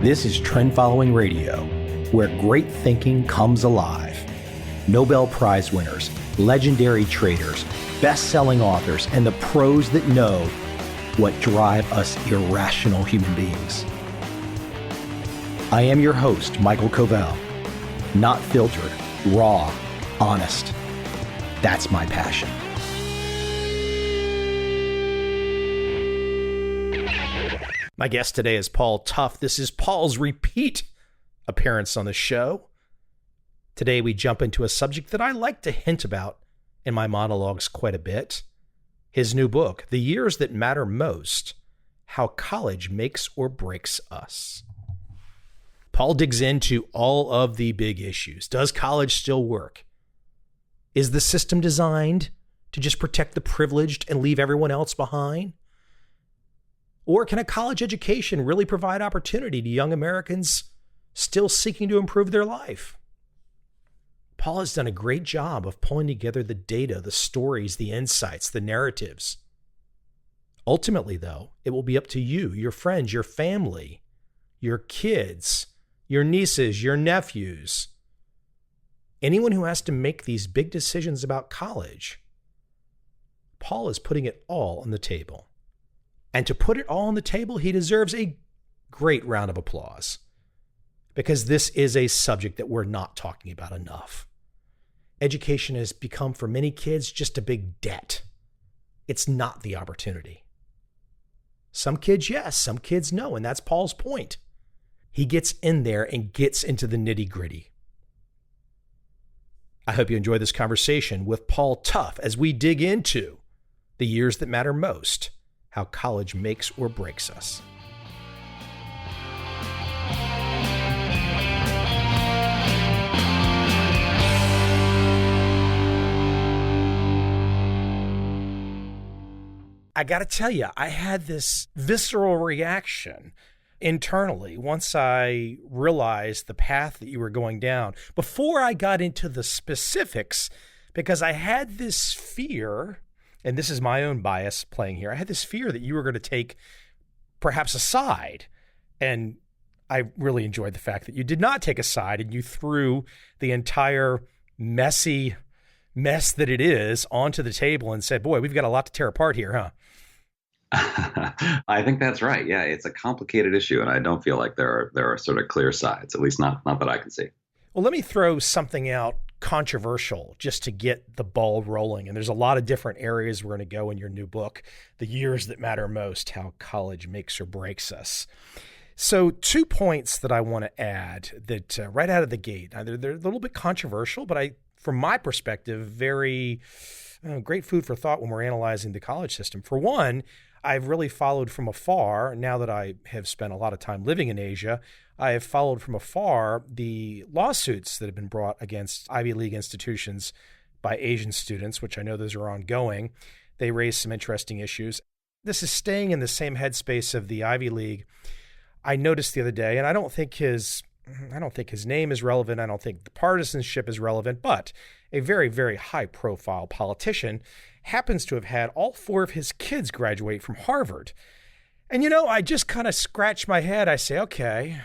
This is Trend Following Radio, where great thinking comes alive. Nobel Prize winners, legendary traders, best-selling authors, and the pros that know what drive us irrational human beings. I am your host, Michael Covel. Not filtered, raw, honest. That's my passion. My guest today is Paul Tough. This is Paul's repeat appearance on the show. Today we jump into a subject that I like to hint about in my monologues quite a bit. His new book, The Years That Matter Most, How College Makes or Breaks Us. Paul digs into all of the big issues. Does college still work? Is the system designed to just protect the privileged and leave everyone else behind? Or can a college education really provide opportunity to young Americans still seeking to improve their life? Paul has done a great job of pulling together the data, the stories, the insights, the narratives. Ultimately, though, it will be up to you, your friends, your family, your kids, your nieces, your nephews, anyone who has to make these big decisions about college. Paul is putting it all on the table. And to put it all on the table, he deserves a great round of applause, because this is a subject that we're not talking about enough. Education has become, for many kids, just a big debt. It's not the opportunity. Some kids, yes. Some kids, no. And that's Paul's point. He gets in there and gets into the nitty-gritty. I hope you enjoy this conversation with Paul Tough as we dig into the years that matter most, how college makes or breaks us. I got to tell you, I had this visceral reaction internally once I realized the path that you were going down, before I got into the specifics, because I had this fear, and this is my own bias playing here, I had this fear that you were going to take perhaps a side. And I really enjoyed the fact that you did not take a side and you threw the entire messy mess that it is onto the table and said, boy, we've got a lot to tear apart here, huh? I think that's right. Yeah, it's a complicated issue, and I don't feel like there are sort of clear sides, at least not that I can see. Well, let me throw something out controversial just to get the ball rolling. And there's a lot of different areas we're going to go in your new book, The Years That Matter Most, How College Makes or Breaks Us. So 2 points that I want to add that right out of the gate, they're a little bit controversial, but from my perspective, very great food for thought when we're analyzing the college system. For one, I've really followed from afar, now that I have spent a lot of time living in Asia, I have followed from afar the lawsuits that have been brought against Ivy League institutions by Asian students, which I know those are ongoing. They raise some interesting issues. This is staying in the same headspace of the Ivy League. I noticed the other day, and I don't think his name is relevant. I don't think the partisanship is relevant, but a very, very high-profile politician happens to have had all 4 of his kids graduate from Harvard. And, I just kind of scratch my head. I say, okay,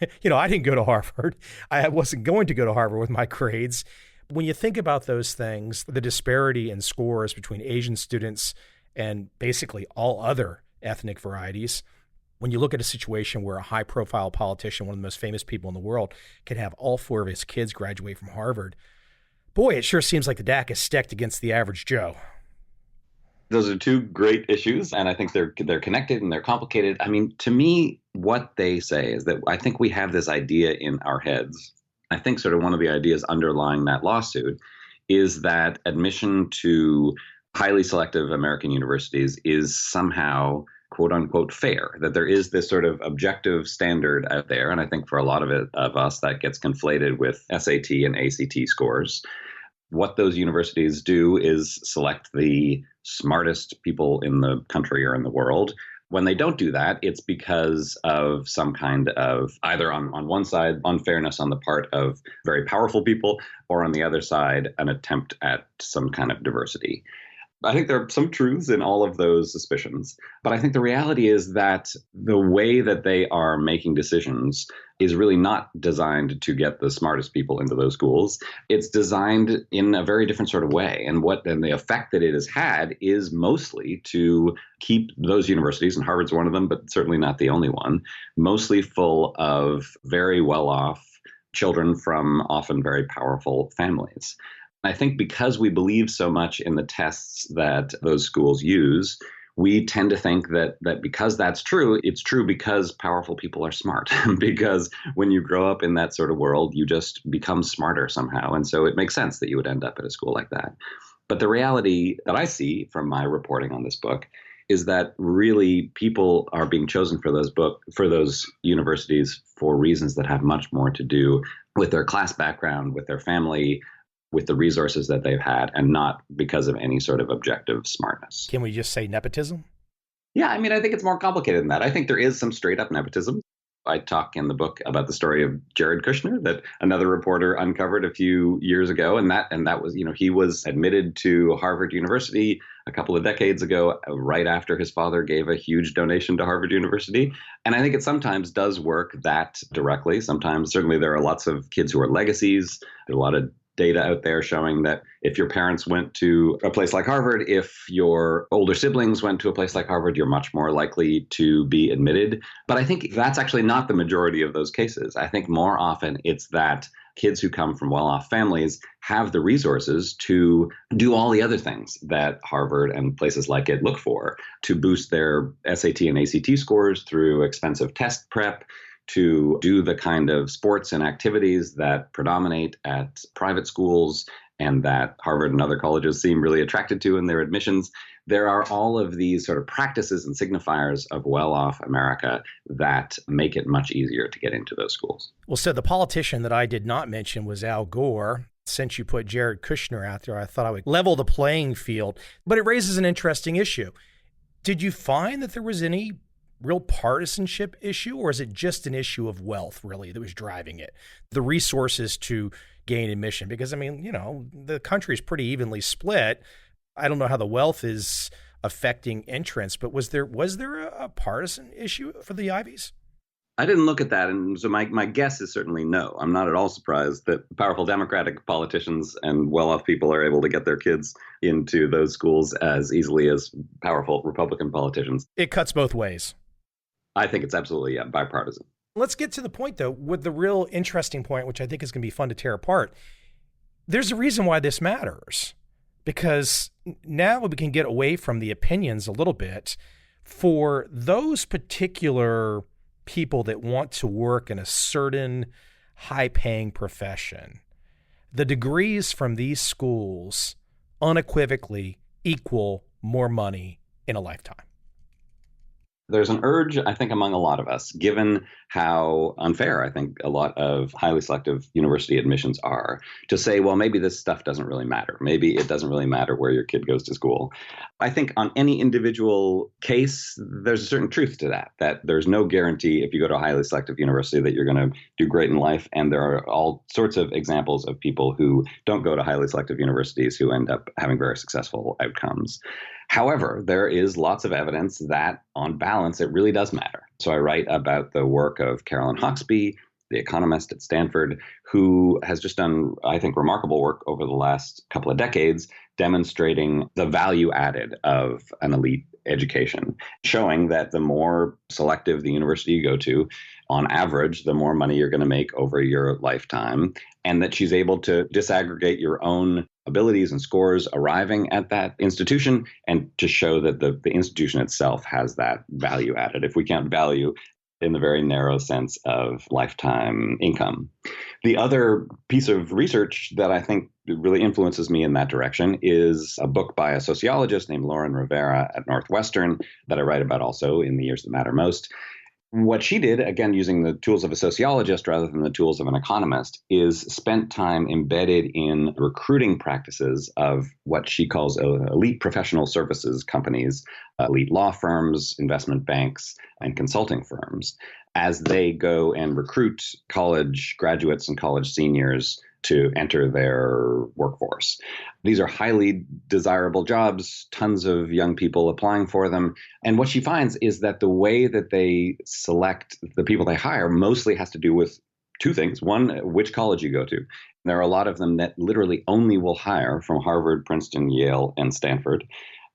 I didn't go to Harvard. I wasn't going to go to Harvard with my grades. When you think about those things, the disparity in scores between Asian students and basically all other ethnic varieties, when you look at a situation where a high-profile politician, one of the most famous people in the world, can have all 4 of his kids graduate from Harvard, boy, it sure seems like the deck is stacked against the average Joe. Those are 2 great issues, and I think they're connected and they're complicated. I mean, to me, what they say is that I think we have this idea in our heads. I think sort of one of the ideas underlying that lawsuit is that admission to highly selective American universities is somehow quote unquote fair, that there is this sort of objective standard out there. And I think for a lot of us, that gets conflated with SAT and ACT scores. What those universities do is select the smartest people in the country or in the world. When they don't do that, it's because of some kind of, either on one side, unfairness on the part of very powerful people, or on the other side, an attempt at some kind of diversity. I think there are some truths in all of those suspicions. But I think the reality is that the way that they are making decisions is really not designed to get the smartest people into those schools. It's designed in a very different sort of way. And the effect that it has had is mostly to keep those universities, and Harvard's one of them, but certainly not the only one, mostly full of very well-off children from often very powerful families. I think because we believe so much in the tests that those schools use, we tend to think that because that's true, it's true because powerful people are smart. Because when you grow up in that sort of world, you just become smarter somehow. And so it makes sense that you would end up at a school like that. But the reality that I see from my reporting on this book is that really people are being chosen for those universities for reasons that have much more to do with their class background, with their family, with the resources that they've had, and not because of any sort of objective smartness. Can we just say nepotism? Yeah, I mean, I think it's more complicated than that. I think there is some straight up nepotism. I talk in the book about the story of Jared Kushner that another reporter uncovered a few years ago. And that was, he was admitted to Harvard University a couple of decades ago, right after his father gave a huge donation to Harvard University. And I think it sometimes does work that directly. Sometimes, certainly there are lots of kids who are legacies. There's a lot of data out there showing that if your parents went to a place like Harvard, if your older siblings went to a place like Harvard, you're much more likely to be admitted. But I think that's actually not the majority of those cases. I think more often it's that kids who come from well-off families have the resources to do all the other things that Harvard and places like it look for, to boost their SAT and ACT scores through expensive test prep, to do the kind of sports and activities that predominate at private schools and that Harvard and other colleges seem really attracted to in their admissions. There are all of these sort of practices and signifiers of well-off America that make it much easier to get into those schools. Well, so the politician that I did not mention was Al Gore. Since you put Jared Kushner out there, I thought I would level the playing field, but it raises an interesting issue. Did you find that there was any real partisanship issue, or is it just an issue of wealth, really, that was driving it? The resources to gain admission? Because, I mean, the country is pretty evenly split. I don't know how the wealth is affecting entrance, but was there a partisan issue for the Ivies? I didn't look at that, and so my guess is certainly no. I'm not at all surprised that powerful Democratic politicians and well-off people are able to get their kids into those schools as easily as powerful Republican politicians. It cuts both ways. I think it's absolutely bipartisan. Let's get to the point, though, with the real interesting point, which I think is going to be fun to tear apart. There's a reason why this matters, because now we can get away from the opinions a little bit. For those particular people that want to work in a certain high-paying profession, the degrees from these schools unequivocally equal more money in a lifetime. There's an urge, I think, among a lot of us, given how unfair I think a lot of highly selective university admissions are, to say, well, maybe this stuff doesn't really matter. Maybe it doesn't really matter where your kid goes to school. I think on any individual case, there's a certain truth to that there's no guarantee if you go to a highly selective university that you're going to do great in life. And there are all sorts of examples of people who don't go to highly selective universities who end up having very successful outcomes. However, there is lots of evidence that on balance, it really does matter. So I write about the work of Carolyn Hawksby, the economist at Stanford, who has just done, I think, remarkable work over the last couple of decades, demonstrating the value added of an elite education, showing that the more selective the university you go to, on average, the more money you're going to make over your lifetime, and that she's able to disaggregate your own abilities and scores arriving at that institution and to show that the institution itself has that value added, if we count value in the very narrow sense of lifetime income. The other piece of research that I think really influences me in that direction is a book by a sociologist named Lauren Rivera at Northwestern that I write about also in The Years That Matter Most. What she did, again, using the tools of a sociologist rather than the tools of an economist, is spent time embedded in recruiting practices of what she calls elite professional services companies, elite law firms, investment banks, and consulting firms, as they go and recruit college graduates and college seniors to enter their workforce. These are highly desirable jobs, tons of young people applying for them. And what she finds is that the way that they select the people they hire mostly has to do with two things. One, which college you go to. There are a lot of them that literally only will hire from Harvard, Princeton, Yale, and Stanford.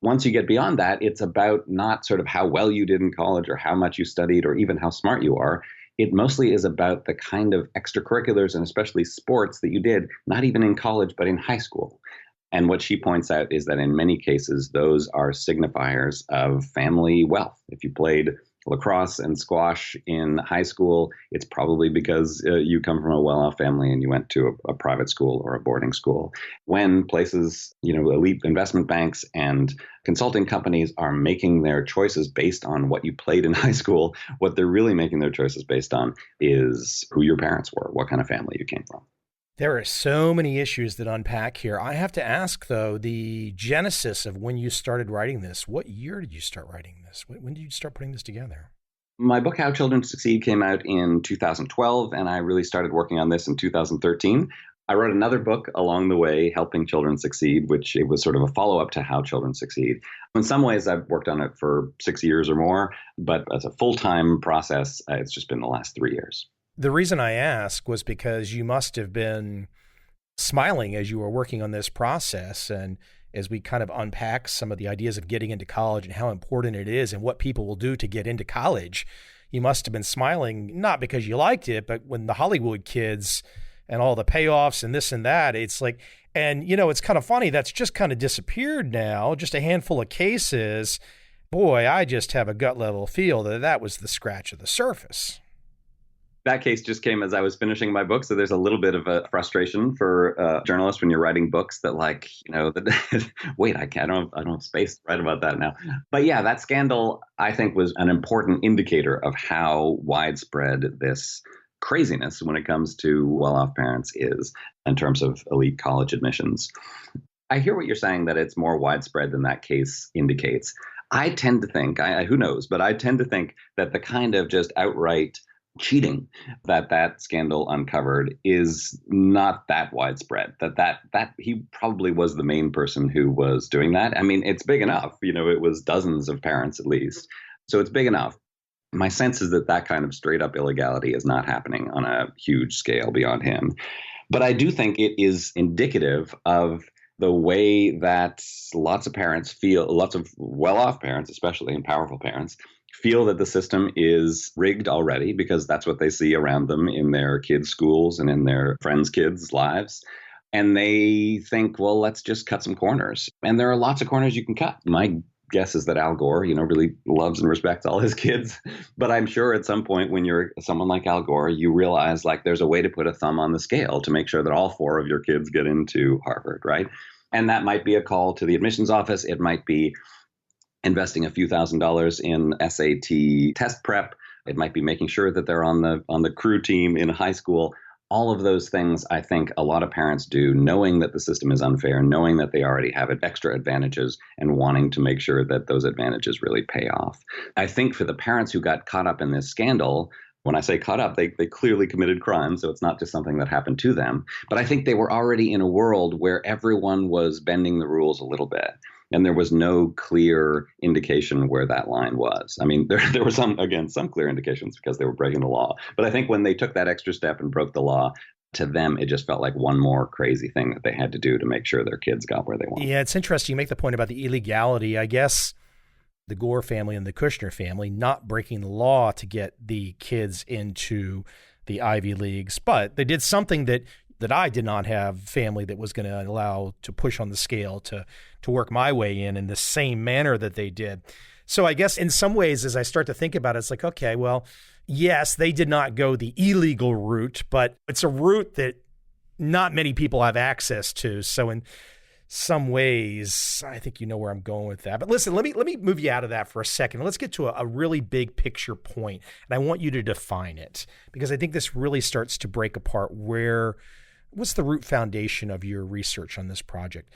Once you get beyond that, it's about not sort of how well you did in college or how much you studied or even how smart you are. It mostly is about the kind of extracurriculars and especially sports that you did, not even in college, but in high school. And what she points out is that in many cases, those are signifiers of family wealth. If you played lacrosse and squash in high school, it's probably because you come from a well-off family and you went to a private school or a boarding school. When places, elite investment banks and consulting companies are making their choices based on what you played in high school, what they're really making their choices based on is who your parents were, what kind of family you came from. There are so many issues that unpack here. I have to ask, though, the genesis of when you started writing this. What year did you start writing this? When did you start putting this together? My book, How Children Succeed, came out in 2012, and I really started working on this in 2013. I wrote another book along the way, Helping Children Succeed, which it was sort of a follow-up to How Children Succeed. In some ways, I've worked on it for 6 years or more, but as a full-time process, it's just been the last 3 years. The reason I ask was because you must have been smiling as you were working on this process. And as we kind of unpack some of the ideas of getting into college and how important it is and what people will do to get into college, you must have been smiling, not because you liked it, but when the Hollywood kids and all the payoffs and this and that, it's like, and it's kind of funny, that's just kind of disappeared now, just a handful of cases. Boy, I just have a gut level feel that was the scratch of the surface. That case just came as I was finishing my book. So there's a little bit of a frustration for journalists when you're writing books that wait, I don't have space to write about that now. But yeah, that scandal, I think, was an important indicator of how widespread this craziness when it comes to well-off parents is in terms of elite college admissions. I hear what you're saying, that it's more widespread than that case indicates. I tend to think, who knows, but I tend to think that the kind of just outright cheating that scandal uncovered is not that widespread, that he probably was the main person who was doing that. I mean, it's big enough, it was dozens of parents at least. So it's big enough. My sense is that kind of straight up illegality is not happening on a huge scale beyond him. But I do think it is indicative of the way that lots of parents feel, lots of well-off parents, especially, and powerful parents, feel that the system is rigged already because that's what they see around them in their kids' schools and in their friends' kids' lives. And they think, well, let's just cut some corners. And there are lots of corners you can cut. My guess is that Al Gore, really loves and respects all his kids. But I'm sure at some point when you're someone like Al Gore, you realize there's a way to put a thumb on the scale to make sure that all 4 of your kids get into Harvard, right? And that might be a call to the admissions office. It might be investing a few $1,000s in SAT test prep. It might be making sure that they're on the crew team in high school. All of those things, I think a lot of parents do, knowing that the system is unfair, knowing that they already have extra advantages and wanting to make sure that those advantages really pay off. I think for the parents who got caught up in this scandal, when I say caught up, they clearly committed crime, so it's not just something that happened to them. But I think they were already in a world where everyone was bending the rules a little bit. And there was no clear indication where that line was. I mean, there were some clear indications because they were breaking the law. But I think when they took that extra step and broke the law, to them, it just felt like one more crazy thing that they had to do to make sure their kids got where they wanted. Yeah, it's interesting. You make the point about the illegality. I guess the Gore family and the Kushner family not breaking the law to get the kids into the Ivy Leagues, but they did something that I did not have family that was going to allow to push on the scale to work my way in the same manner that they did. So I guess in some ways, as I start to think about it, it's like, okay, well, yes, they did not go the illegal route, but it's a route that not many people have access to. So in some ways, I think you know where I'm going with that. But listen, let me move you out of that for a second. Let's get to a really big picture point, and I want you to define it because I think this really starts to break apart what's the root foundation of your research on this project.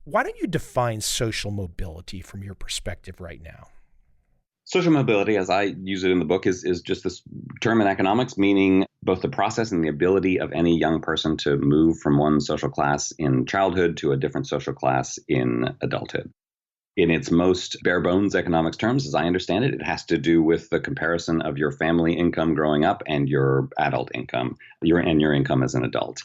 Why don't you define social mobility from your perspective right now? Social mobility, as I use it in the book, is just this term in economics, meaning both the process and the ability of any young person to move from one social class in childhood to a different social class in adulthood. In its most bare bones economics terms, as I understand it, it has to do with the comparison of your family income growing up and your adult income, your income as an adult.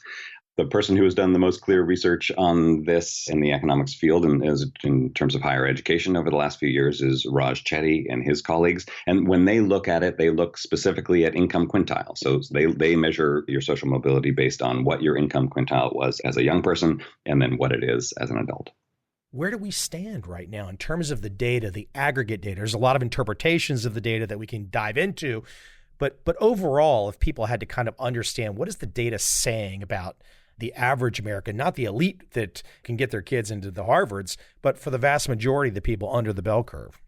The person who has done the most clear research on this in the economics field and in terms of higher education over the last few years is Raj Chetty and his colleagues. And when they look at it, they look specifically at income quintile. So they measure your social mobility based on what your income quintile was as a young person and then what it is as an adult. Where do we stand right now in terms of the data, the aggregate data? There's a lot of interpretations of the data that we can dive into. But overall, if people had to kind of understand, what is the data saying about the average American, not the elite that can get their kids into the Harvards, but for the vast majority of the people under the bell curve?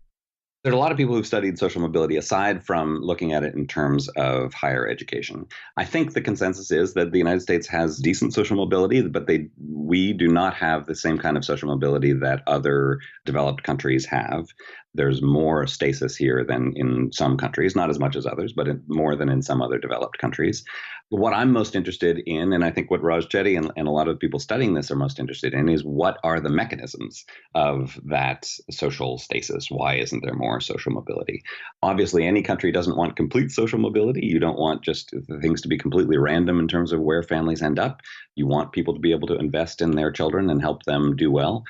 There are a lot of people who've studied social mobility aside from looking at it in terms of higher education. I think the consensus is that the United States has decent social mobility, but we do not have the same kind of social mobility that other developed countries have. There's more stasis here than in some countries, not as much as others, but more than in some other developed countries. What I'm most interested in, and I think what Raj Chetty and a lot of people studying this are most interested in, is what are the mechanisms of that social stasis? Why isn't there more social mobility? Obviously, any country doesn't want complete social mobility. You don't want just things to be completely random in terms of where families end up. You want people to be able to invest in their children and help them do well.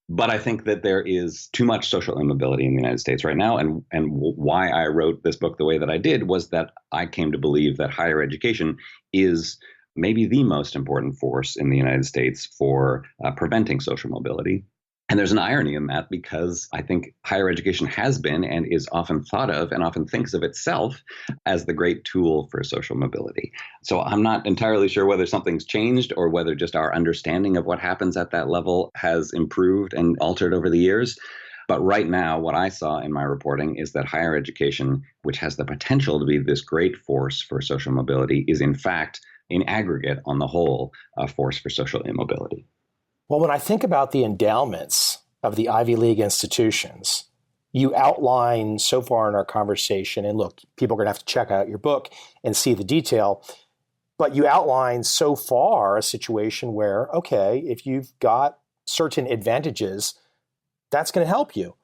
But I think that there is too much social immobility in the United States right now. And why I wrote this book the way that I did was that I came to believe that higher education is maybe the most important force in the United States for preventing social mobility. And there's an irony in that because I think higher education has been and is often thought of and often thinks of itself as the great tool for social mobility. So I'm not entirely sure whether something's changed or whether just our understanding of what happens at that level has improved and altered over the years. But right now, what I saw in my reporting is that higher education, which has the potential to be this great force for social mobility, is in fact, in aggregate on the whole, a force for social immobility. Well, when I think about the endowments of the Ivy League institutions, you outline so far in our conversation, and look, people are going to have to check out your book and see the detail, but you outline so far a situation where, okay, if you've got certain advantages, that's going to help you.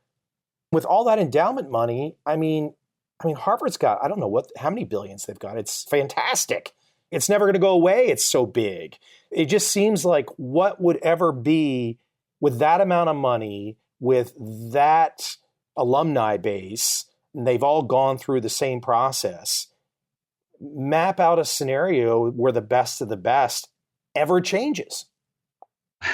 With all that endowment money, I mean, Harvard's got, I don't know how many billions they've got. It's fantastic. It's never going to go away. It's so big. It just seems like what would ever be with that amount of money, with that alumni base, and they've all gone through the same process, map out a scenario where the best of the best ever changes.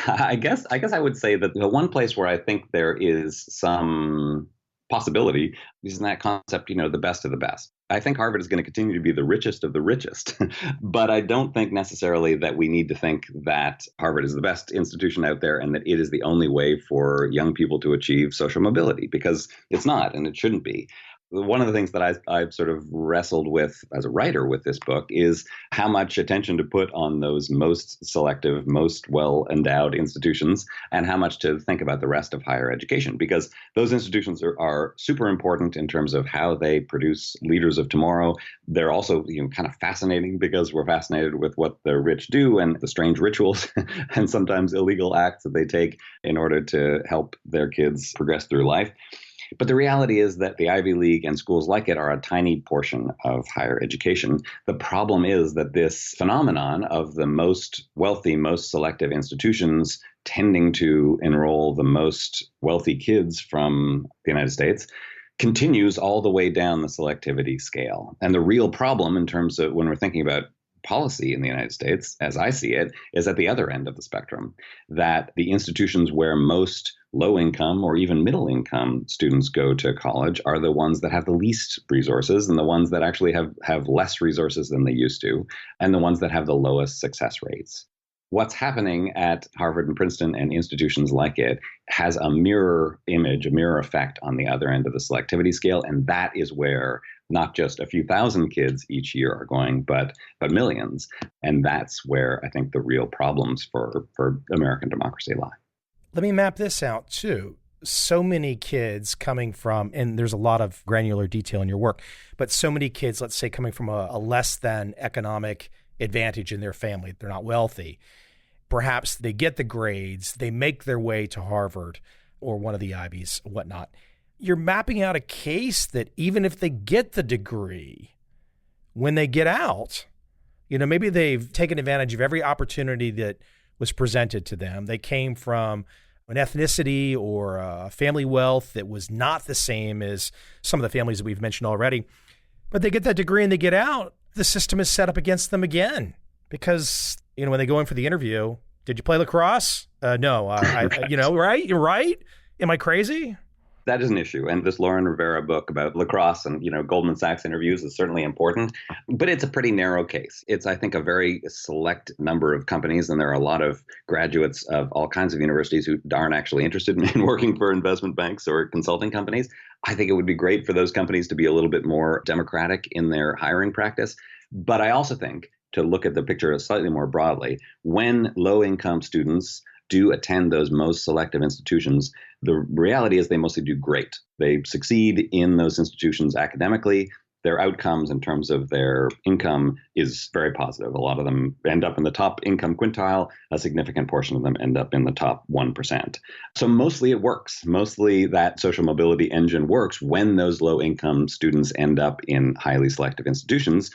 I guess I would say that the one place where I think there is some possibility is in that concept, the best of the best. I think Harvard is going to continue to be the richest of the richest, but I don't think necessarily that we need to think that Harvard is the best institution out there and that it is the only way for young people to achieve social mobility, because it's not and it shouldn't be. One of the things that I've sort of wrestled with as a writer with this book is how much attention to put on those most selective, most well-endowed institutions and how much to think about the rest of higher education, because those institutions are super important in terms of how they produce leaders of tomorrow. They're also kind of fascinating because we're fascinated with what the rich do and the strange rituals and sometimes illegal acts that they take in order to help their kids progress through life. But the reality is that the Ivy League and schools like it are a tiny portion of higher education. The problem is that this phenomenon of the most wealthy, most selective institutions tending to enroll the most wealthy kids from the United States continues all the way down the selectivity scale. And the real problem in terms of when we're thinking about policy in the United States, as I see it, is at the other end of the spectrum, that the institutions where most low-income or even middle-income students go to college are the ones that have the least resources and the ones that actually have less resources than they used to, and the ones that have the lowest success rates. What's happening at Harvard and Princeton and institutions like it has a mirror image, a mirror effect on the other end of the selectivity scale, and that is where not just a few thousand kids each year are going, but millions. And that's where I think the real problems for American democracy lie. Let me map this out too. so many kids coming from, and there's a lot of granular detail in your work, but so many kids, let's say, coming from a less than economic advantage in their family, they're not wealthy. Perhaps they get the grades, they make their way to Harvard or one of the Ivies, whatnot. You're mapping out a case that even if they get the degree, when they get out, maybe they've taken advantage of every opportunity that was presented to them. They came from an ethnicity or a family wealth that was not the same as some of the families that we've mentioned already. But they get that degree and they get out, the system is set up against them again. Because, when they go in for the interview, did you play lacrosse? No, right? You're right. Am I crazy? That is an issue. And this Lauren Rivera book about lacrosse and, Goldman Sachs interviews is certainly important, but it's a pretty narrow case. It's, I think, a very select number of companies. And there are a lot of graduates of all kinds of universities who aren't actually interested in working for investment banks or consulting companies. I think it would be great for those companies to be a little bit more democratic in their hiring practice. But I also think to look at the picture slightly more broadly, when low-income students do attend those most selective institutions, the reality is they mostly do great. They succeed in those institutions academically. Their outcomes in terms of their income is very positive. A lot of them end up in the top income quintile. A significant portion of them end up in the top 1%. So mostly it works. Mostly that social mobility engine works when those low-income students end up in highly selective institutions.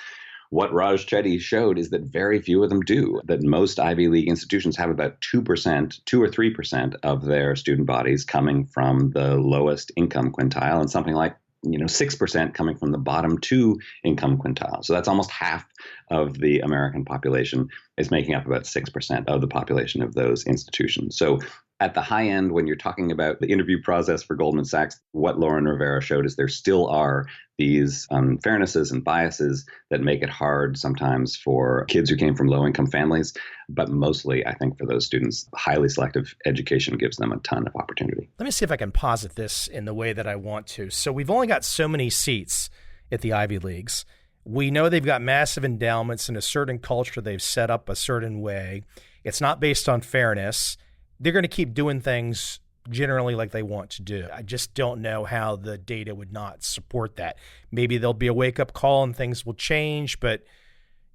What Raj Chetty showed is that very few of them do, that most Ivy League institutions have about 2%, 2 or 3% of their student bodies coming from the lowest income quintile, and something like 6% coming from the bottom 2 income quintile. So that's almost half of the American population is making up about 6% of the population of those institutions. So at the high end, when you're talking about the interview process for Goldman Sachs, what Lauren Rivera showed is there still are these unfairnesses and biases that make it hard sometimes for kids who came from low-income families. But mostly, I think for those students, highly selective education gives them a ton of opportunity. Let me see if I can posit this in the way that I want to. So we've only got so many seats at the Ivy Leagues. We know they've got massive endowments and a certain culture they've set up a certain way. It's not based on fairness. They're going to keep doing things generally like they want to do. I just don't know how the data would not support that. Maybe there'll be a wake-up call and things will change, but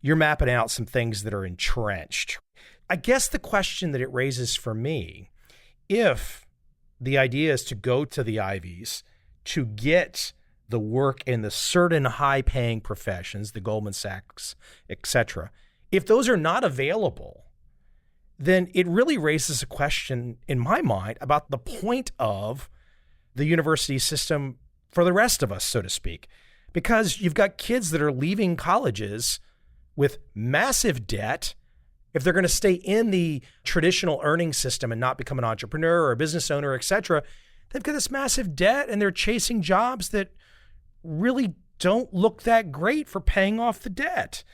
you're mapping out some things that are entrenched. I guess the question that it raises for me, if the idea is to go to the Ivies to get the work in the certain high-paying professions, the Goldman Sachs, etc., if those are not available, then it really raises a question in my mind about the point of the university system for the rest of us, so to speak. Because you've got kids that are leaving colleges with massive debt. If they're going to stay in the traditional earning system and not become an entrepreneur or a business owner, et cetera, they've got this massive debt and they're chasing jobs that really don't look that great for paying off the debt.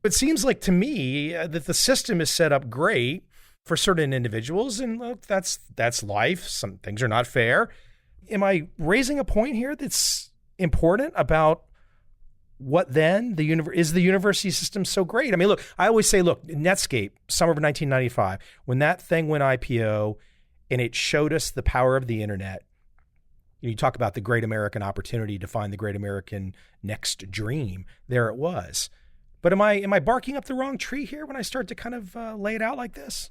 It seems like to me that the system is set up great for certain individuals, and look, that's life. Some things are not fair. Am I raising a point here that's important about what then is the university system so great? I mean, look, I always say, look, Netscape, summer of 1995, when that thing went IPO and it showed us the power of the internet. You talk about the great American opportunity to find the great American next dream. There it was. But am I barking up the wrong tree here when I start to kind of lay it out like this?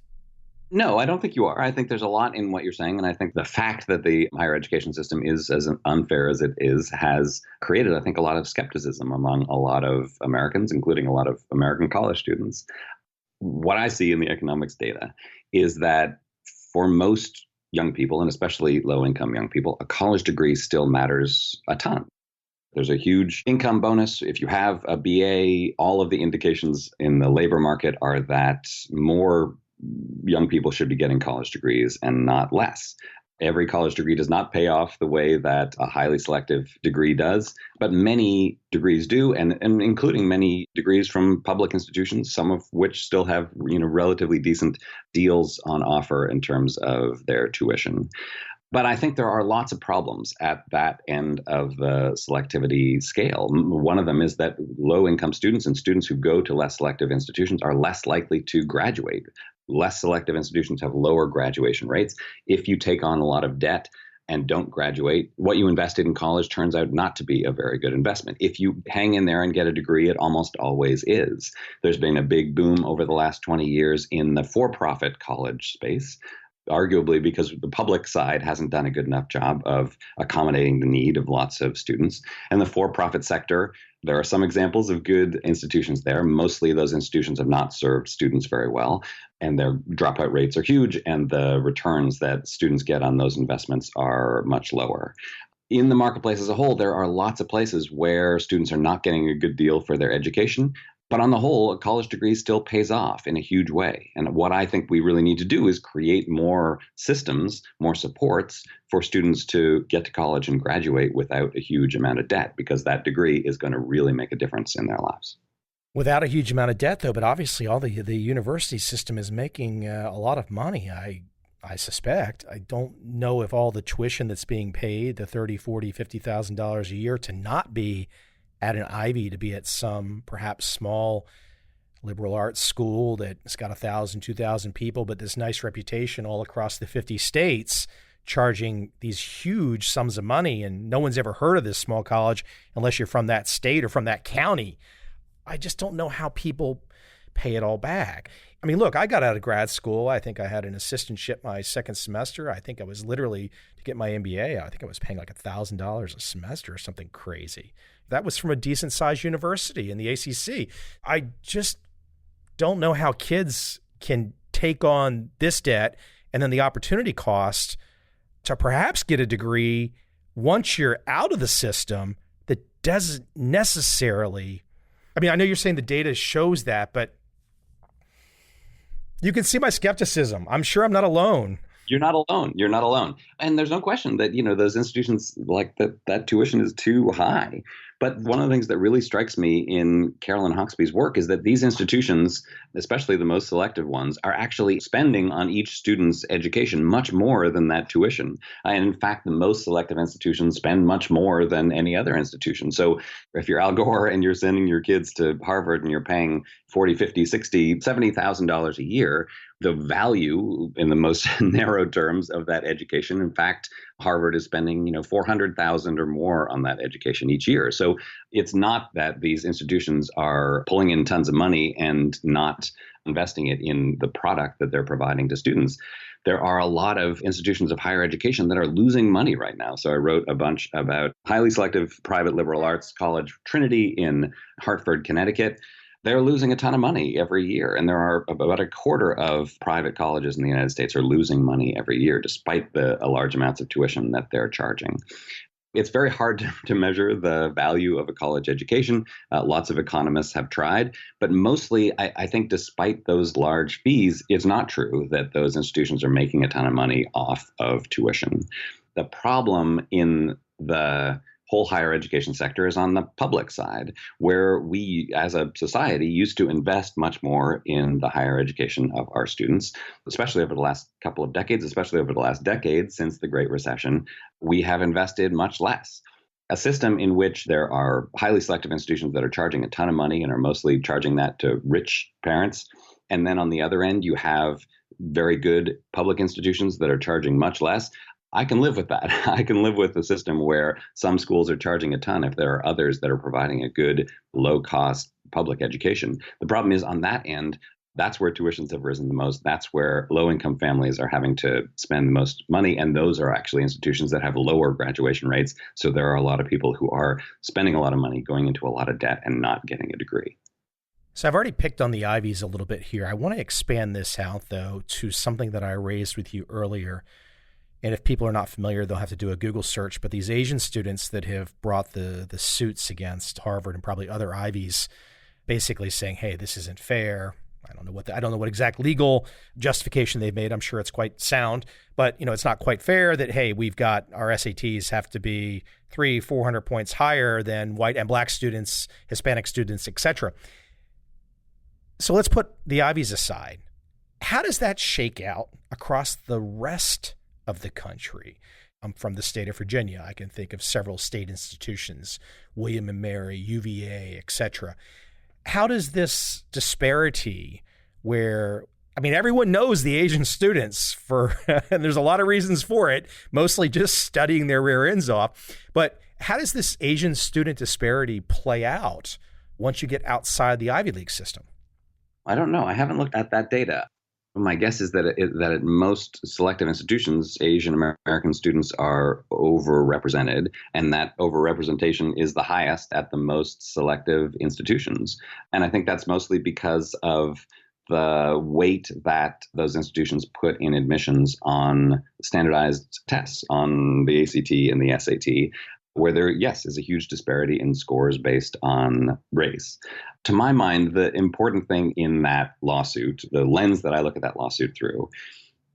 No, I don't think you are. I think there's a lot in what you're saying. And I think the fact that the higher education system is as unfair as it is has created, I think, a lot of skepticism among a lot of Americans, including a lot of American college students. What I see in the economics data is that for most young people, and especially low-income young people, a college degree still matters a ton. There's a huge income bonus. If you have a BA, all of the indications in the labor market are that more young people should be getting college degrees and not less. Every college degree does not pay off the way that a highly selective degree does, but many degrees do, and including many degrees from public institutions, some of which still have relatively decent deals on offer in terms of their tuition. But I think there are lots of problems at that end of the selectivity scale. One of them is that low-income students and students who go to less selective institutions are less likely to graduate. Less selective institutions have lower graduation rates. If you take on a lot of debt, and don't graduate, what you invested in college turns out not to be a very good investment. If you hang in there and get a degree, it almost always is. There's been a big boom over the last 20 years in the for-profit college space, arguably because the public side hasn't done a good enough job of accommodating the need of lots of students. And the for-profit sector, there are some examples of good institutions there. Mostly those institutions have not served students very well, and their dropout rates are huge, and the returns that students get on those investments are much lower. In the marketplace as a whole, there are lots of places where students are not getting a good deal for their education. But on the whole, a college degree still pays off in a huge way. And what I think we really need to do is create more systems, more supports for students to get to college and graduate without a huge amount of debt, because that degree is going to really make a difference in their lives. Without a huge amount of debt, though, but obviously all the university system is making a lot of money, I suspect. I don't know if all the tuition that's being paid, the $30,000, $40,000, $50,000 a year, to not be at an Ivy, to be at some perhaps small liberal arts school that's got 1,000, 2,000 people, but this nice reputation all across the 50 states, charging these huge sums of money, and no one's ever heard of this small college unless you're from that state or from that county. I just don't know how people pay it all back. I mean, look, I got out of grad school. I think I had an assistantship my second semester. I think I was literally, to get my MBA, I think I was paying like $1,000 a semester or something crazy. That was from a decent sized university in the ACC. I just don't know how kids can take on this debt and then the opportunity cost to perhaps get a degree once you're out of the system that doesn't necessarily, I mean, I know you're saying the data shows that, but you can see my skepticism. I'm sure I'm not alone. You're not alone. You're not alone. And there's no question that, those institutions, like that tuition is too high. But one of the things that really strikes me in Carolyn Hawksby's work is that these institutions, especially the most selective ones, are actually spending on each student's education much more than that tuition. And in fact, the most selective institutions spend much more than any other institution. So if you're Al Gore and you're sending your kids to Harvard and you're paying $40,000, $50,000, $60,000, $70,000 a year, the value in the most narrow terms of that education, in fact, Harvard is spending, $400,000 or more on that education each year. So it's not that these institutions are pulling in tons of money and not investing it in the product that they're providing to students. There are a lot of institutions of higher education that are losing money right now. So I wrote a bunch about highly selective private liberal arts college Trinity in Hartford, Connecticut. They're losing a ton of money every year. And there are about a quarter of private colleges in the United States are losing money every year, despite the large amounts of tuition that they're charging. It's very hard to measure the value of a college education. Lots of economists have tried, but mostly I think despite those large fees, it's not true that those institutions are making a ton of money off of tuition. The problem in the whole higher education sector is on the public side, where we as a society used to invest much more in the higher education of our students, especially over the last couple of decades, especially over the last decade since the Great Recession. We have invested much less. A system in which there are highly selective institutions that are charging a ton of money and are mostly charging that to rich parents. And then on the other end, you have very good public institutions that are charging much less. I can live with that. I can live with a system where some schools are charging a ton if there are others that are providing a good, low-cost public education. The problem is on that end, that's where tuitions have risen the most. That's where low-income families are having to spend the most money, and those are actually institutions that have lower graduation rates. So there are a lot of people who are spending a lot of money, going into a lot of debt, and not getting a degree. So I've already picked on the Ivies a little bit here. I want to expand this out, though, to something that I raised with you earlier. And if people are not familiar, they'll have to do a Google search. But these Asian students that have brought the suits against Harvard and probably other Ivies, basically saying, "Hey, this isn't fair." I don't know what exact legal justification they've made. I'm sure it's quite sound, but it's not quite fair that, hey, we've got our SATs have to be 300-400 points higher than white and black students, Hispanic students, etc. So let's put the Ivies aside. How does that shake out across the rest of the country? I'm from the state of Virginia. I can think of several state institutions, William and Mary, UVA, etc. How does this disparity, where I mean, everyone knows the Asian students and there's a lot of reasons for it, mostly just studying their rear ends off. But how does this Asian student disparity play out once you get outside the Ivy League system? I don't know. I haven't looked at that data. My guess is that at most selective institutions, Asian American students are overrepresented, and that overrepresentation is the highest at the most selective institutions. And I think that's mostly because of the weight that those institutions put in admissions on standardized tests, on the ACT and the SAT, where there, yes, is a huge disparity in scores based on race. To my mind, the important thing in that lawsuit, the lens that I look at that lawsuit through,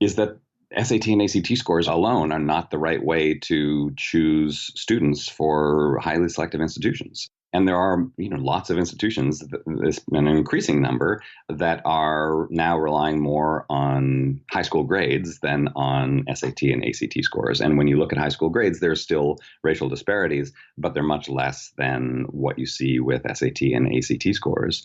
is that SAT and ACT scores alone are not the right way to choose students for highly selective institutions. And there are, lots of institutions, an increasing number, that are now relying more on high school grades than on SAT and ACT scores. And when you look at high school grades, there's still racial disparities, but they're much less than what you see with SAT and ACT scores.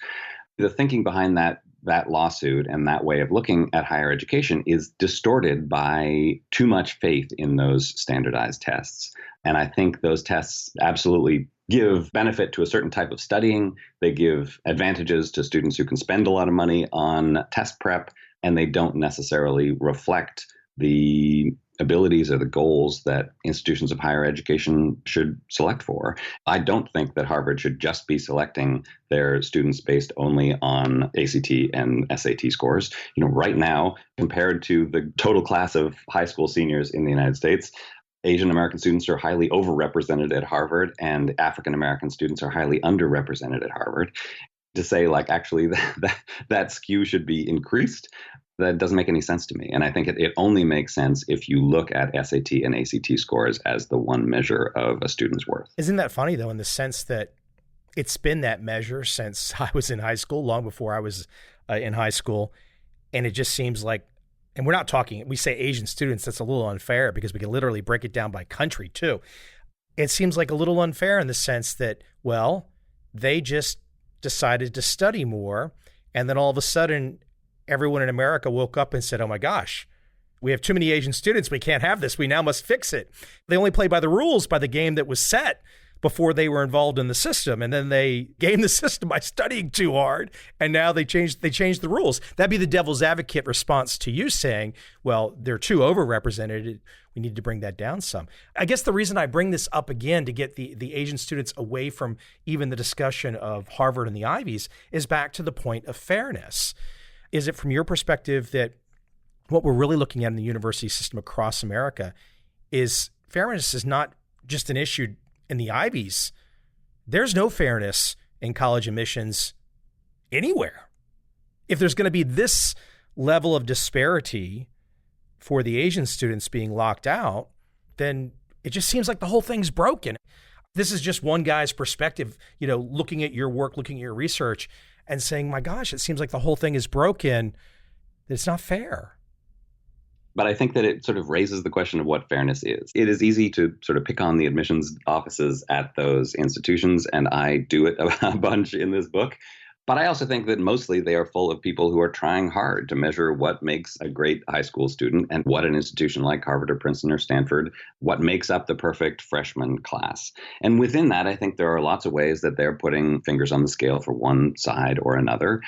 The thinking behind that lawsuit and that way of looking at higher education is distorted by too much faith in those standardized tests. And I think those tests absolutely give benefit to a certain type of studying. They give advantages to students who can spend a lot of money on test prep, and they don't necessarily reflect the abilities or the goals that institutions of higher education should select for. I don't think that Harvard should just be selecting their students based only on ACT and SAT scores. Right now, compared to the total class of high school seniors in the United States, Asian American students are highly overrepresented at Harvard, and African American students are highly underrepresented at Harvard. To say, actually, that skew should be increased, that doesn't make any sense to me. And I think it only makes sense if you look at SAT and ACT scores as the one measure of a student's worth. Isn't that funny, though, in the sense that it's been that measure since I was in high school, long before I was in high school, and it just seems like, and we're not talking, we say Asian students, that's a little unfair because we can literally break it down by country too. It seems like a little unfair in the sense that, well, they just decided to study more. And then all of a sudden, everyone in America woke up and said, oh my gosh, we have too many Asian students. We can't have this. We now must fix it. They only play by the rules, by the game that was set before they were involved in the system. And then they gamed the system by studying too hard. And now they changed the rules. That'd be the devil's advocate response to you saying, well, they're too overrepresented. We need to bring that down some. I guess the reason I bring this up again to get the Asian students away from even the discussion of Harvard and the Ivies is back to the point of fairness. Is it from your perspective that what we're really looking at in the university system across America is fairness is not just an issue in the Ivies? There's no fairness in college admissions anywhere. If there's going to be this level of disparity for the Asian students being locked out, then it just seems like the whole thing's broken. This is just one guy's perspective, looking at your work, looking at your research and saying, my gosh, it seems like the whole thing is broken. It's not fair. But I think that it sort of raises the question of what fairness is. It is easy to sort of pick on the admissions offices at those institutions, and I do it a bunch in this book. But I also think that mostly they are full of people who are trying hard to measure what makes a great high school student and what an institution like Harvard or Princeton or Stanford, what makes up the perfect freshman class. And within that, I think there are lots of ways that they're putting fingers on the scale for one side or another.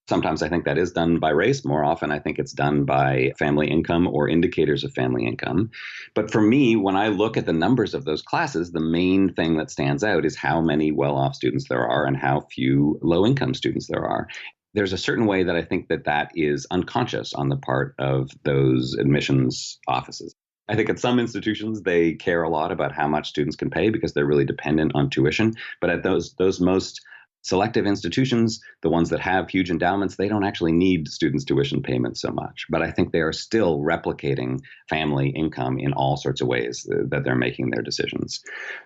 Sometimes I think that is done by race. More often, I think it's done by family income or indicators of family income. But for me, when I look at the numbers of those classes, the main thing that stands out is how many well-off students there are and how few low-income students there are. There's a certain way that I think that is unconscious on the part of those admissions offices. I think at some institutions, they care a lot about how much students can pay because they're really dependent on tuition. But at those most selective institutions, the ones that have huge endowments, they don't actually need students' tuition payments so much. But I think they are still replicating family income in all sorts of ways that they're making their decisions.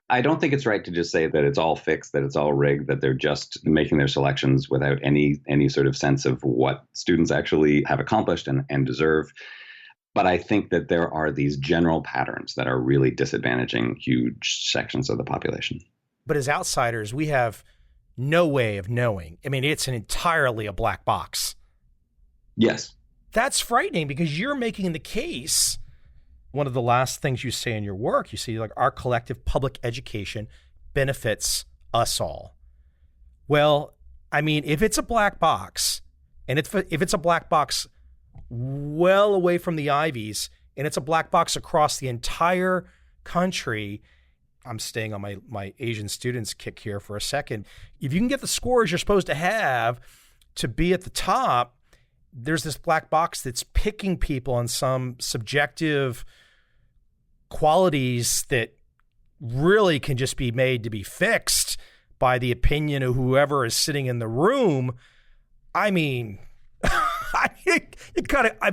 I don't think it's right to just say that it's all fixed, that it's all rigged, that they're just making their selections without any sort of sense of what students actually have accomplished and deserve. But I think that there are these general patterns that are really disadvantaging huge sections of the population. But as outsiders, we have no way of knowing. I mean, it's entirely a black box. Yes. That's frightening because you're making the case. One of the last things you say in your work, you see like our collective public education benefits us all. Well, I mean, if it's a black box, and if it's a black box well away from the Ivies, and it's a black box across the entire country, I'm staying on my Asian students kick here for a second. If you can get the scores you're supposed to have to be at the top, there's this black box that's picking people on some subjective qualities that really can just be made to be fixed by the opinion of whoever is sitting in the room. I mean,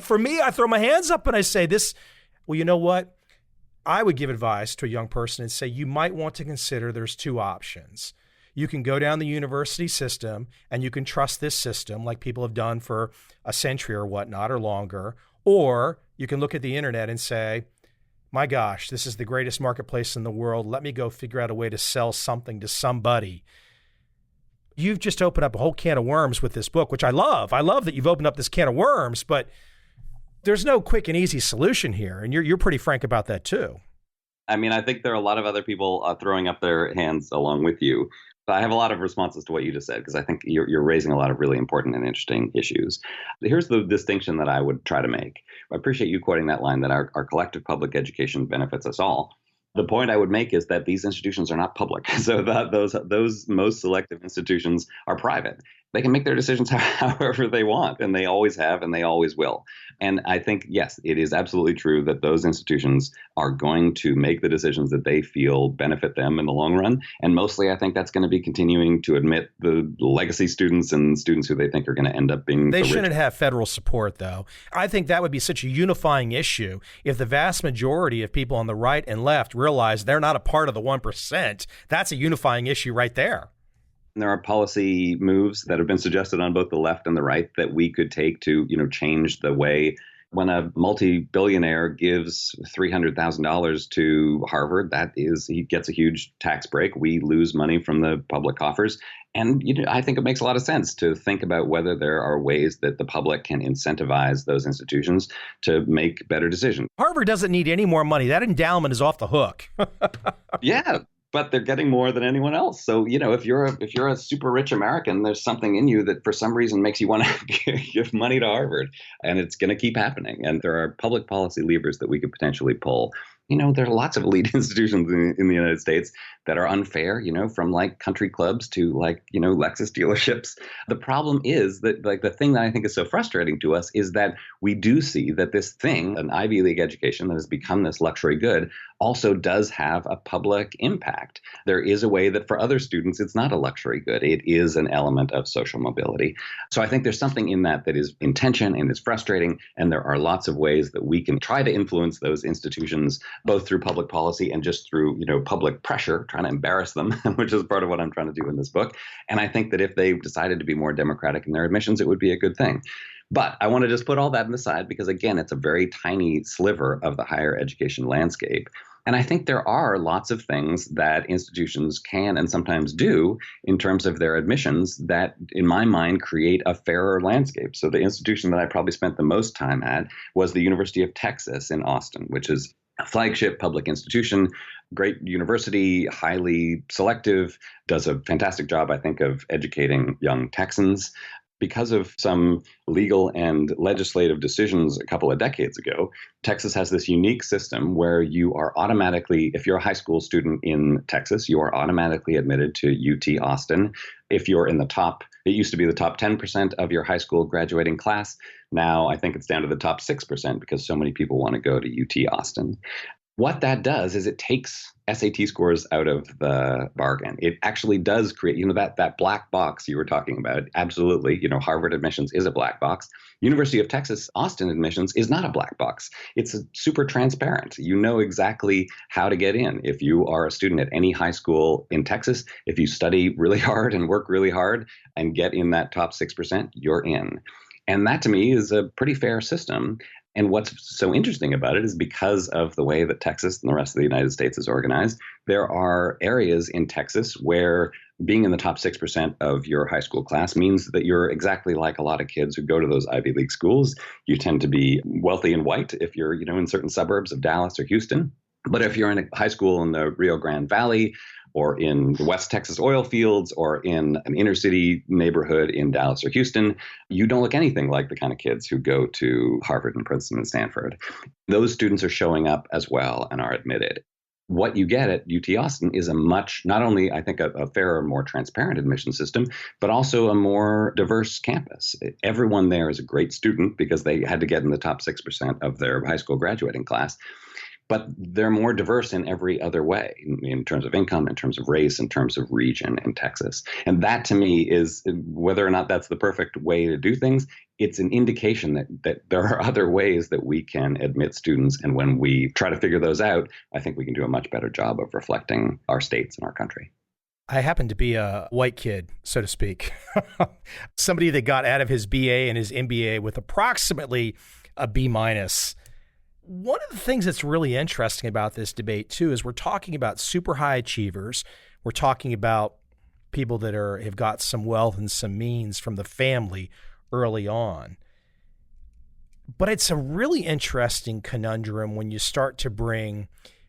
for me, I throw my hands up and I say this, well, you know what? I would give advice to a young person and say, you might want to consider there's two options. You can go down the university system and you can trust this system like people have done for a century or whatnot or longer, or you can look at the internet and say, my gosh, this is the greatest marketplace in the world. Let me go figure out a way to sell something to somebody. You've just opened up a whole can of worms with this book, which I love. I love that you've opened up this can of worms, but there's no quick and easy solution here. And you're pretty frank about that too. I mean, I think there are a lot of other people throwing up their hands along with you. I have a lot of responses to what you just said, because I think you're raising a lot of really important and interesting issues. Here's the distinction that I would try to make. I appreciate you quoting that line that our collective public education benefits us all. The point I would make is that these institutions are not public. So that those most selective institutions are private. They can make their decisions however they want, and they always have, and they always will. And I think, yes, it is absolutely true that those institutions are going to make the decisions that they feel benefit them in the long run. And mostly, I think that's going to be continuing to admit the legacy students and students who they think are going to end up being They shouldn't have federal support, though. I think that would be such a unifying issue if the vast majority of people on the right and left realize they're not a part of the 1%. That's a unifying issue right there. There are policy moves that have been suggested on both the left and the right that we could take to, change the way when a multi-billionaire gives $300,000 to Harvard, he gets a huge tax break. We lose money from the public coffers. And I think it makes a lot of sense to think about whether there are ways that the public can incentivize those institutions to make better decisions. Harvard doesn't need any more money. That endowment is off the hook. Yeah. But they're getting more than anyone else. So, if you're a super rich American, there's something in you that for some reason makes you want to give money to Harvard. And it's going to keep happening. And there are public policy levers that we could potentially pull. There are lots of elite institutions in the United States that are unfair, from like country clubs to like, Lexus dealerships. The problem is that like the thing that I think is so frustrating to us is that we do see that this thing, an Ivy League education that has become this luxury good, also does have a public impact. There is a way that for other students, it's not a luxury good. It is an element of social mobility. So I think there's something in that is in tension and is frustrating. And there are lots of ways that we can try to influence those institutions, both through public policy and just through, public pressure, trying to embarrass them, which is part of what I'm trying to do in this book. And I think that if they decided to be more democratic in their admissions, it would be a good thing. But I want to just put all that on the side because, again, it's a very tiny sliver of the higher education landscape. And I think there are lots of things that institutions can and sometimes do in terms of their admissions that, in my mind, create a fairer landscape. So the institution that I probably spent the most time at was the University of Texas in Austin, which is a flagship public institution, great university, highly selective, does a fantastic job, I think, of educating young Texans. Because of some legal and legislative decisions a couple of decades ago, Texas has this unique system where you are automatically, if you're a high school student in Texas, you are automatically admitted to UT Austin. If you're in the top, it used to be the top 10% of your high school graduating class. Now I think it's down to the top 6% because so many people want to go to UT Austin. What that does is it takes SAT scores out of the bargain. It actually does create, that black box you were talking about. Absolutely. Harvard admissions is a black box. University of Texas, Austin admissions is not a black box. It's super transparent. You know exactly how to get in. If you are a student at any high school in Texas, if you study really hard and work really hard and get in that top 6%, you're in. And that to me is a pretty fair system. And what's so interesting about it is because of the way that Texas and the rest of the United States is organized, there are areas in Texas where being in the top 6% of your high school class means that you're exactly like a lot of kids who go to those Ivy League schools. You tend to be wealthy and white if you're, in certain suburbs of Dallas or Houston. But if you're in a high school in the Rio Grande Valley or in the West Texas oil fields or in an inner city neighborhood in Dallas or Houston, you don't look anything like the kind of kids who go to Harvard and Princeton and Stanford. Those students are showing up as well and are admitted. What you get at UT Austin is a much, not only, I think, a fairer, more transparent admission system, but also a more diverse campus. Everyone there is a great student because they had to get in the top 6% of their high school graduating class. But they're more diverse in every other way, in terms of income, in terms of race, in terms of region in Texas. And that, to me, is whether or not that's the perfect way to do things. It's an indication that there are other ways that we can admit students. And when we try to figure those out, I think we can do a much better job of reflecting our states and our country. I happen to be a white kid, so to speak. Somebody that got out of his BA and his MBA with approximately a B minus. One of the things that's really interesting about this debate, too, is we're talking about super high achievers. We're talking about people that have got some wealth and some means from the family early on. But it's a really interesting conundrum when you start to bring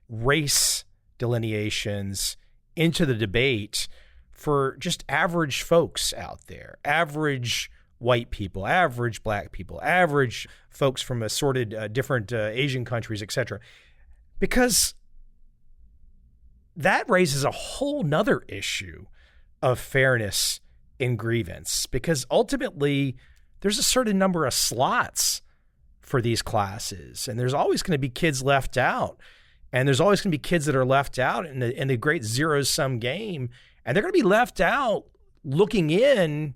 race delineations into the debate for just average folks out there, average white people, average black people, average folks from assorted different Asian countries, etc. Because that raises a whole nother issue of fairness in grievance, because ultimately there's a certain number of slots for these classes, and there's always going to be kids left out, and there's always going to be kids that are left out in the great zero-sum game, and they're going to be left out looking in.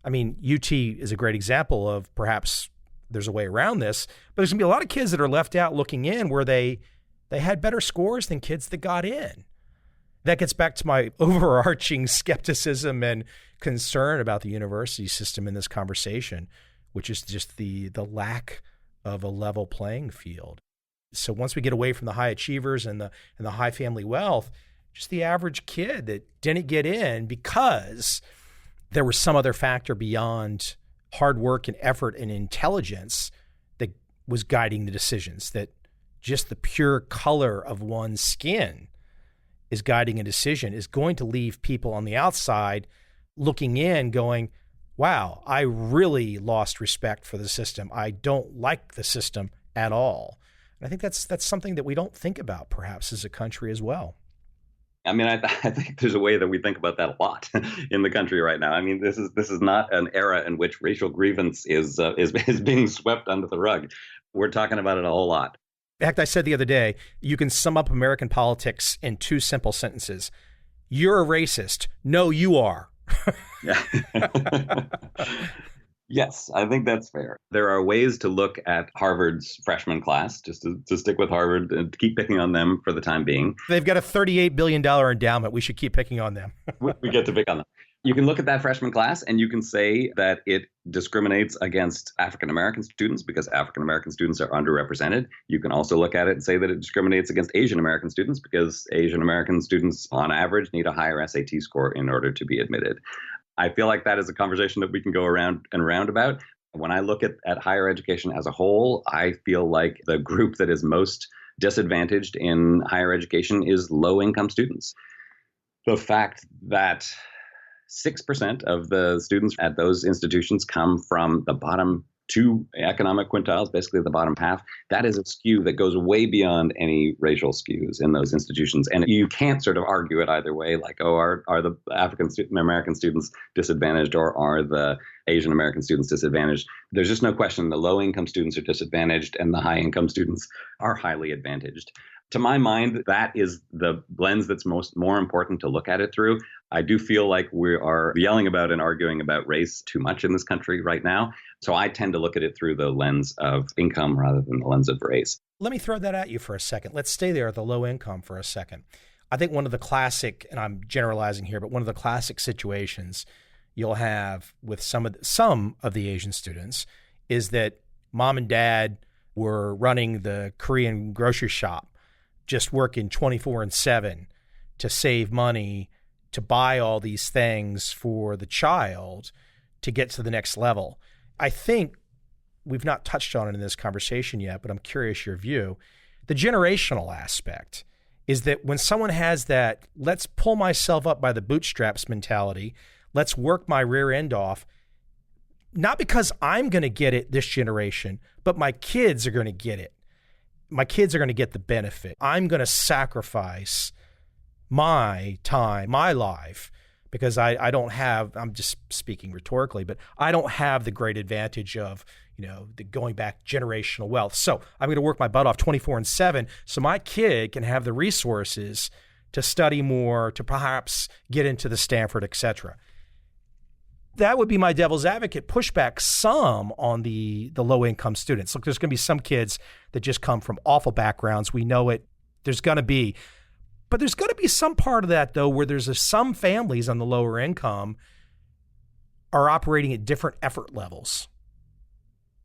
I mean, UT is a great example of perhaps there's a way around this, but there's going to be a lot of kids that are left out looking in where they had better scores than kids that got in. That gets back to my overarching skepticism and concern about the university system in this conversation, which is just the lack of a level playing field. So once we get away from the high achievers and the high family wealth, just the average kid that didn't get in because there was some other factor beyond hard work and effort and intelligence that was guiding the decisions, that just the pure color of one's skin is guiding a decision, is going to leave people on the outside looking in going, wow, I really lost respect for the system. I don't like the system at all. And I think that's something that we don't think about perhaps as a country as well. I mean, I think there's a way that we think about that a lot in the country right now. I mean, this is not an era in which racial grievance is being swept under the rug. We're talking about it a whole lot. In fact, I said the other day, you can sum up American politics in two simple sentences. You're a racist. No, you are. Yes, I think that's fair. There are ways to look at Harvard's freshman class, just to stick with Harvard and keep picking on them for the time being. They've got a $38 billion endowment. We should keep picking on them. We get to pick on them. You can look at that freshman class and you can say that it discriminates against African-American students because African-American students are underrepresented. You can also look at it and say that it discriminates against Asian-American students because Asian-American students on average need a higher SAT score in order to be admitted. I feel like that is a conversation that we can go around and around about. When I look at higher education as a whole, I feel like the group that is most disadvantaged in higher education is low-income students. The fact that 6% of the students at those institutions come from the bottom two economic quintiles, basically the bottom half, that is a skew that goes way beyond any racial skews in those institutions. And you can't sort of argue it either way, like, oh, are the African-American students disadvantaged or are the Asian-American students disadvantaged? There's just no question the low-income students are disadvantaged and the high-income students are highly advantaged. To my mind, that is the lens that's more important to look at it through. I do feel like we are yelling about and arguing about race too much in this country right now. So I tend to look at it through the lens of income rather than the lens of race. Let me throw that at you for a second. Let's stay there at the low income for a second. I think one of the classic, and I'm generalizing here, but one of the classic situations you'll have with some of the Asian students is that mom and dad were running the Korean grocery shop, just working 24/7 to save money, to buy all these things for the child to get to the next level. I think we've not touched on it in this conversation yet, but I'm curious your view. The generational aspect is that when someone has that, let's pull myself up by the bootstraps mentality, let's work my rear end off, not because I'm going to get it this generation, but my kids are going to get it. My kids are going to get the benefit. I'm going to sacrifice my time, my life, because I don't have, I'm just speaking rhetorically, but I don't have the great advantage of, the going back generational wealth. So I'm going to work my butt off 24/7 so my kid can have the resources to study more, to perhaps get into the Stanford, et cetera. That would be my devil's advocate pushback some on the low-income students. Look, there's going to be some kids that just come from awful backgrounds. We know it. There's going to be. But there's going to be some part of that, though, where there's some families on the lower income are operating at different effort levels.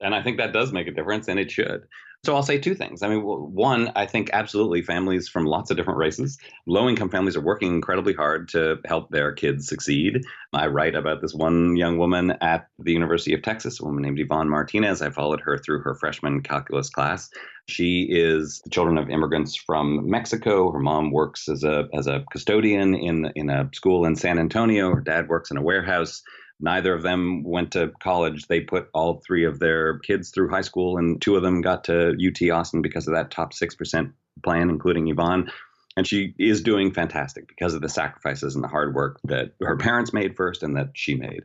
And I think that does make a difference, and it should. So I'll say two things. I mean, one, I think absolutely families from lots of different races, low-income families are working incredibly hard to help their kids succeed. I write about this one young woman at the University of Texas, a woman named Yvonne Martinez. I followed her through her freshman calculus class. She is the children of immigrants from Mexico. Her mom works as a custodian in a school in San Antonio. Her dad works in a warehouse. Neither of them went to college. They put all three of their kids through high school, and two of them got to UT Austin because of that top 6% plan, including Yvonne. And she is doing fantastic because of the sacrifices and the hard work that her parents made first and that she made.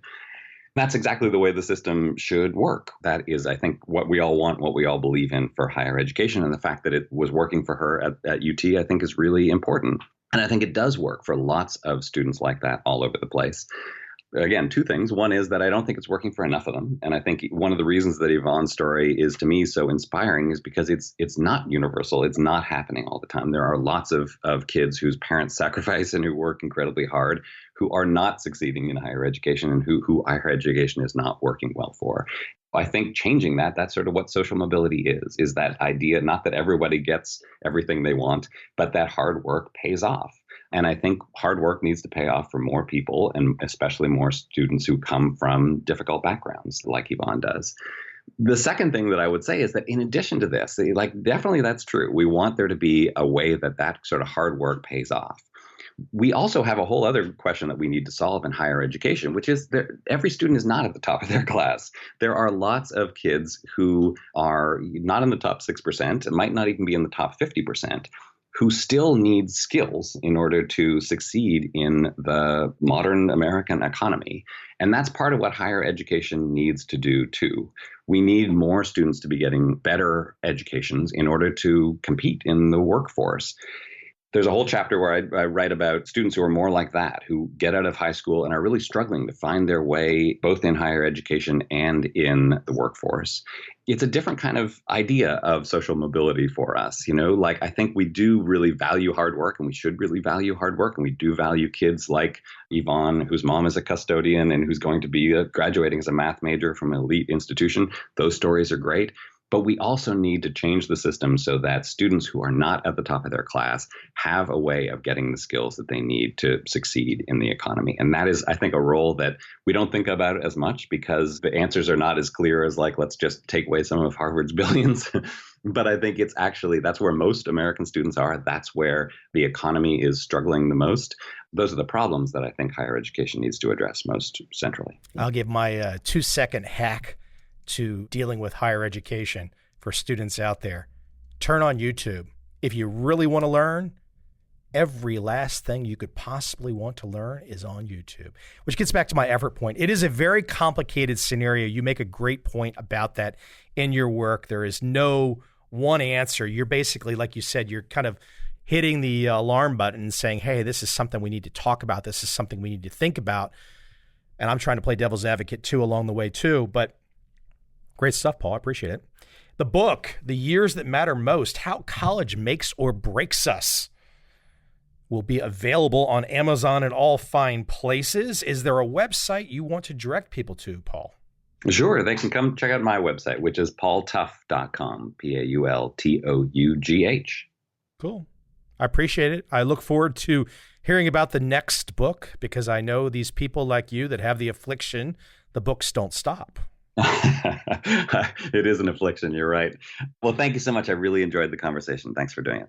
That's exactly the way the system should work. That is, I think, what we all want, what we all believe in for higher education. And the fact that it was working for her at UT, I think, is really important. And I think it does work for lots of students like that all over the place. Again, two things. One is that I don't think it's working for enough of them. And I think one of the reasons that Yvonne's story is, to me, so inspiring is because it's not universal. It's not happening all the time. There are lots of kids whose parents sacrifice and who work incredibly hard, who are not succeeding in higher education and who higher education is not working well for. I think changing that's sort of what social mobility is that idea, not that everybody gets everything they want, but that hard work pays off. And I think hard work needs to pay off for more people, and especially more students who come from difficult backgrounds like Yvonne does. The second thing that I would say is that in addition to this, definitely that's true. We want there to be a way that sort of hard work pays off. We also have a whole other question that we need to solve in higher education, which is that every student is not at the top of their class. There are lots of kids who are not in the top 6% and might not even be in the top 50%. Who still need skills in order to succeed in the modern American economy. And that's part of what higher education needs to do, too. We need more students to be getting better educations in order to compete in the workforce. There's a whole chapter where I write about students who are more like that, who get out of high school and are really struggling to find their way both in higher education and in the workforce. It's a different kind of idea of social mobility for us. I think we do really value hard work, and we should really value hard work. And we do value kids like Yvonne, whose mom is a custodian and who's going to be graduating as a math major from an elite institution. Those stories are great. But we also need to change the system so that students who are not at the top of their class have a way of getting the skills that they need to succeed in the economy. And that is, I think, a role that we don't think about as much because the answers are not as clear as let's just take away some of Harvard's billions. But I think it's actually, that's where most American students are. That's where the economy is struggling the most. Those are the problems that I think higher education needs to address most centrally. I'll give my 2-second hack to dealing with higher education for students out there. Turn on YouTube. If you really want to learn, every last thing you could possibly want to learn is on YouTube, which gets back to my effort point. It is a very complicated scenario. You make a great point about that in your work. There is no one answer. You're basically, like you said, you're kind of hitting the alarm button and saying, hey, this is something we need to talk about. This is something we need to think about. And I'm trying to play devil's advocate too along the way too, but great stuff, Paul. I appreciate it. The book, The Years That Matter Most, How College Makes or Breaks Us, will be available on Amazon and all fine places. Is there a website you want to direct people to, Paul? Sure, they can come check out my website, which is paultough.com, Paultough. Cool. I appreciate it. I look forward to hearing about the next book because I know these people like you that have the affliction, the books don't stop. It is an affliction. You're right. Well, thank you so much. I really enjoyed the conversation. Thanks for doing it.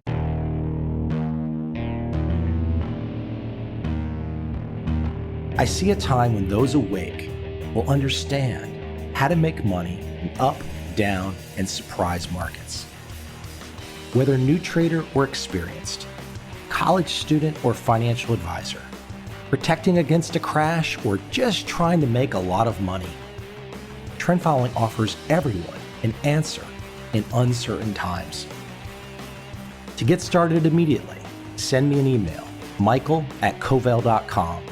I see a time when those awake will understand how to make money in up, down, and surprise markets. Whether new trader or experienced, college student or financial advisor, protecting against a crash or just trying to make a lot of money, trend following offers everyone an answer in uncertain times. To get started immediately, send me an email, michael@covel.com.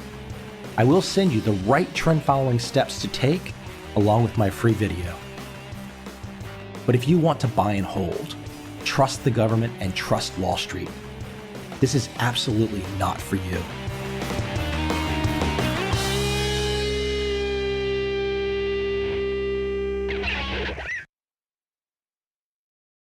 I will send you the right trend following steps to take along with my free video. But if you want to buy and hold, trust the government and trust Wall Street, this is absolutely not for you.